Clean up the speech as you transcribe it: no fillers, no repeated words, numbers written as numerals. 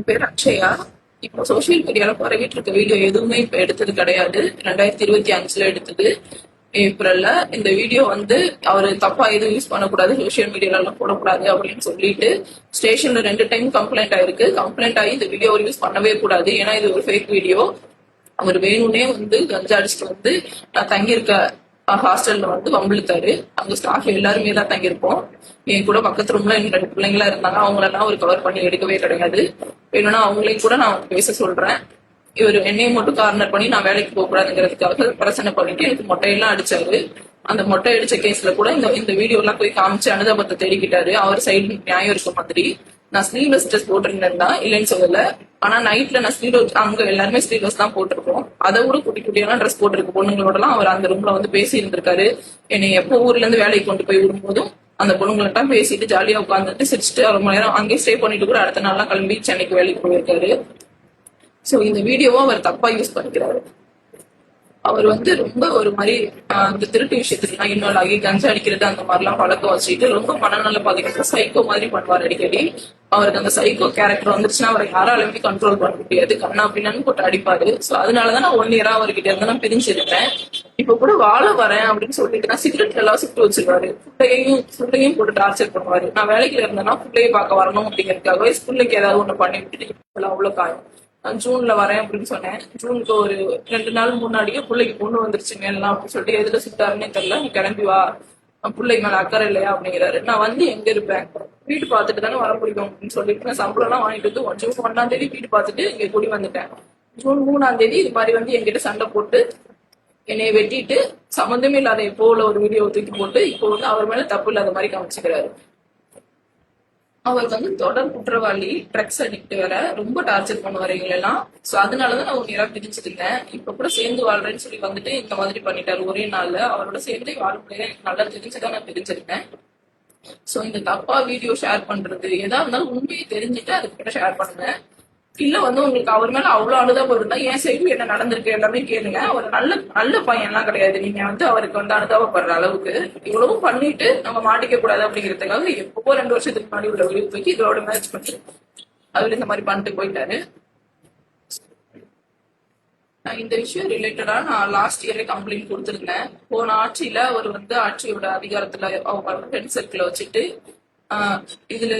என் பேர் அக்ஷயா. இப்போ சோசியல் மீடியால பரவிட்டு இருக்க வீடியோ எதுவுமே இப்ப எடுத்தது கிடையாது. 2025 எடுத்தது ஏப்ரல்ல. இந்த வீடியோ வந்து அவரு தப்பா எதுவும் யூஸ் பண்ணக்கூடாது, சோசியல் மீடியால எல்லாம் போடக்கூடாது அப்படின்னு சொல்லிட்டு ஸ்டேஷன்ல 2 டைம் கம்ப்ளைண்ட் ஆயிருக்கு. கம்ப்ளைண்ட் ஆகி இந்த வீடியோ யூஸ் பண்ணவே கூடாது, ஏன்னா இது ஒரு ஃபேக் வீடியோ. அவர் வேணும்னே வந்து கஞ்சா அடிச்சுட்டு வந்து நான் தங்கியிருக்க ஹாஸ்டல்ல வந்து வம்பிழுத்தாரு. அங்க ஸ்டாஃப் எல்லாருமே தான் தங்கியிருப்போம். என் கூட பக்கத்து ரூம்ல எங்க 2 பிள்ளைங்களா இருந்தாங்க. அவங்களெல்லாம் அவர் கவர் பண்ணி எடுக்கவே கிடையாது. வேணும்னா அவங்களையும் கூட நான் பேச சொல்றேன். இவர் என்னையும் மட்டும் கார்னர் பண்ணி நான் வேலைக்கு போக கூடாதுங்கிறதுக்காக பிரச்சனை பண்ணிட்டு எனக்கு மொட்டையெல்லாம் அடிச்சாரு. அந்த மொட்டை அடிச்ச கேஸ்ல கூட இந்த வீடியோ எல்லாம் போய் காமிச்சு அனுதாபத்தை தேடிக்கிட்டாரு. அவர் சைடு நியாயம் இருக்க மாதிரி. நான் ஸ்லீவ்லெஸ் ட்ரெஸ் போட்டிருந்தேன்னா இல்லைன்னு சொல்லல, ஆனா நைட்ல நான் ஸ்லீவ்லெஸ், அங்க எல்லாருமே ஸ்லீவ்லெஸ் தான் போட்டிருக்கோம். அதை விட குட்டி குட்டியெல்லாம் ட்ரெஸ் போட்டிருக்கு பொண்ணுங்களோட எல்லாம் அவர் அந்த ரூம்ல வந்து பேசி இருந்திருக்காரு. என்னை எப்போ ஊர்ல இருந்து வேலைக்கு கொண்டு போய் விடும்போதும் அந்த பொண்ணுங்கள்ட்ட பேசிட்டு ஜாலியா உட்காந்துட்டு சிரிச்சுட்டு 1 மணி நேரம் அங்கேயே ஸ்டே பண்ணிட்டு கூட அடுத்த நாள்லாம் கிளம்பி சென்னைக்கு வேலைக்கு போயிருக்காரு. சோ இந்த வீடியோவை அவர் தப்பா யூஸ் பண்ணிக்கிறாரு. அவர் வந்து ரொம்ப ஒரு மாதிரி இந்த திருட்டு விஷயத்துலாம் இன்வால்வ் ஆகி கஞ்சா அடிக்கிறது அந்த மாதிரிலாம் பழக்கம் வச்சுட்டு ரொம்ப மனநல பாதிக்கிற சைக்கோ மாதிரி பண்ணுவார் அடிக்கடி. அவருக்கு அந்த சைக்கோ கேரக்டர் வந்துருச்சுன்னா அவரை யாராலுமே கண்ட்ரோல் பண்ண முடியாது. கண்ணா பின்னான்னு போட்டு அடிப்பாரு. சோ அதனாலதான் நான் 1 இயரா அவர்கிட்ட இருந்து நான் பிரிஞ்சிருக்கேன். இப்ப கூட வாழ வரேன் அப்படின்னு சொல்லிட்டு நான் சிகரெட் எல்லாம் சுட்டு வச்சிருவாரு. ஃபுல்லையும் போட்டு டார்ச்சர் பண்ணுவாரு. நான் வேலைக்குல இருந்தேன்னா ஃபுல்லையை பார்க்க வரணும் அப்படிங்கிறதுக்காகவே ஸ்கூல்லுக்கு ஏதாவது ஒண்ணு பண்ணி விட்டுட்டு அவ்வளவு காயம். நான் ஜூன்ல வரேன் அப்படின்னு சொன்னேன். ஜூனுக்கு ஒரு 2 நாள் முன்னாடியே பிள்ளைக்கு பொண்ணு வந்துருச்சுங்க எல்லாம் அப்படின்னு சொல்லிட்டு எதுல சுட்டாருன்னே தெரியல. நீ கிளம்பி வா, பிள்ளைக்கு மேல அக்கறை இல்லையா அப்படிங்கிறாரு. நான் வந்து எங்க இருப்பேன், வீடு பார்த்துட்டு தானே வர முடியும் அப்படின்னு சொல்லிட்டு நான் சம்பளம் எல்லாம் வாங்கிட்டு வந்து ஜூன் 1ஆம் தேதி வீடு பார்த்துட்டு இங்க கூடி வந்துட்டேன். ஜூன் 3ஆம் தேதி இது மாதிரி வந்து என்கிட்ட சண்டை போட்டு என்னைய வெட்டிட்டு சம்மந்தமே இல்லாத எப்போ உள்ள ஒரு வீடியோ தூக்கி போட்டு இப்போ வந்து அவர் மேல தப்பு இல்லாத மாதிரி காமிச்சுக்கிறாரு. அவர் வந்து தொடர் குற்றவாளி, ட்ரக்ஸ் அடிக்ட் வேற, ரொம்ப டார்ச்சர் பண்ணுவாரு எங்களெல்லாம். சோ அதனாலதான் நான் 1 இயரா பிரிஞ்சிருந்தேன். இப்ப கூட சேர்ந்து வாழ்றேன்னு சொல்லி வந்துட்டு இந்த மாதிரி பண்ணிட்டாரு ஒரே நாள்ல. அவரோட சேர்ந்து வாழ முடியாது, எனக்கு நல்லா தெரிஞ்சுதான் நான் பிரிஞ்சிருக்கேன். சோ இந்த தப்பா வீடியோ ஷேர் பண்றது எதா இருந்தாலும் உண்மையை தெரிஞ்சுட்டு அதுக்கிட்ட ஷேர் பண்ணுங்க. இல்ல வந்து உங்களுக்கு அவர் மேல அவ்வளவு அனுதாபம் இருந்தா என் சைடு என்ன நடந்திருக்கு எல்லாமே கேளுங்க. அவர் நல்ல நல்ல பையன்லாம் கிடையாது. நீங்க வந்து அவருக்கு வந்து அனுதாபப்படுற அளவுக்கு இவ்வளவும் பண்ணிட்டு நம்ம மாட்டிக்க கூடாது அப்படிங்கிறதுக்காக எப்பவோ 2 வருஷத்துக்கு முன்னாடி உள்ள வீடியோ தூக்கி இதோட மேட்ச் பண்ணி அவரு இந்த மாதிரி பண்ணிட்டு போயிட்டாரு. இந்த விஷயம் ரிலேட்டடா நான் லாஸ்ட் இயரே கம்ப்ளைண்ட் கொடுத்திருந்தேன். போன ஆட்சியில அவர் வந்து ஆட்சியோட அதிகாரத்துல அவங்க ஃப்ரெண்ட் சர்க்கிள வச்சுட்டு இதுல